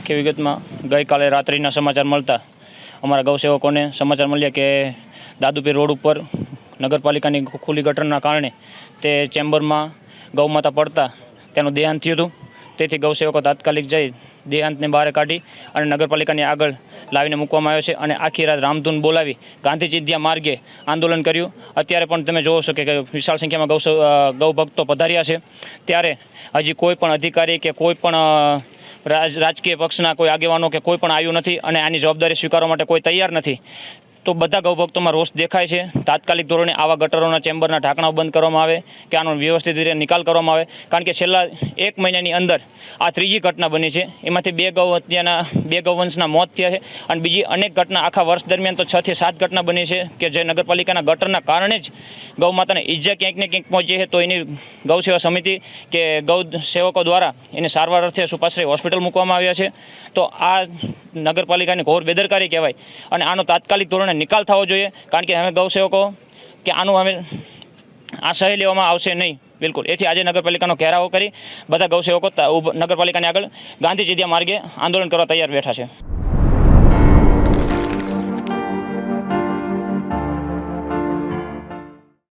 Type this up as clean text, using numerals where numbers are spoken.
આખી વિગતમાં ગઈકાલે રાત્રિના સમાચાર મળતા અમારા ગૌસેવકોને સમાચાર મળ્યા કે દાદુપીર રોડ ઉપર નગરપાલિકાની ખુલ્લી ગટરના કારણે તે ચેમ્બરમાં ગૌમાતા પડતા તેનું દેહાંત થયું હતું। તેથી ગૌસેવકો તાત્કાલિક જઈ દેહાંતને બહાર કાઢી અને નગરપાલિકાની આગળ લાવીને મૂકવામાં આવ્યો છે અને આખી રાત રામધૂન બોલાવી ગાંધી ચિંધ્યા માર્ગે આંદોલન કર્યું। અત્યારે પણ તમે જોવો છો કે વિશાળ સંખ્યામાં ગૌ ભક્તો પધાર્યા છે, ત્યારે હજી કોઈ પણ અધિકારી કે કોઈ પણ રાજકીય પક્ષના કોઈ આગેવાનો કે કોઈ પણ આવ્યું નથી અને આની જવાબદારી સ્વીકારવા માટે કોઈ તૈયાર નથી। તો બધા ગૌભક્તોમાં રોષ દેખાય છે। તાત્કાલિક ધોરણે આવા ગટરોના ચેમ્બરના ઢાંકણાઓ બંધ કરવામાં આવે કે આનો વ્યવસ્થિત રીતે નિકાલ કરવામાં આવે, કારણ કે છેલ્લા 1 મહિનાની અંદર આ ત્રીજી ઘટના બની છે। એમાંથી બે ગૌવંશના મોત થયા છે અને બીજી અનેક ઘટના આખા વર્ષ દરમિયાન તો 6 થી 7 ઘટના બની છે કે જે નગરપાલિકાના ગટરના કારણે જ ગૌમાતાને ઈજા ક્યાંક ને ક્યાંક પહોંચી છે। તો એની ગૌસેવા સમિતિ કે ગૌ સેવકો દ્વારા એને સારવાર અર્થે સુપાશ્રય હોસ્પિટલ મૂકવામાં આવ્યા છે। તો આ નગરપાલિકાની ઘોર બેદરકારી કહેવાય અને આનો તાત્કાલિક ધોરણે નિકાલ થવો જોઈએ, કારણ કે અમે ગૌસેવકો કે આનું અમે આ સહી લેવામાં આવશે નહીં બિલકુલ। એથી આજે નગરપાલિકાનો ઘેરાવો કરી બધા ગૌસેવકો નગરપાલિકાની આગળ ગાંધી ચિંધ્યા માર્ગે આંદોલન કરવા તૈયાર બેઠા છે।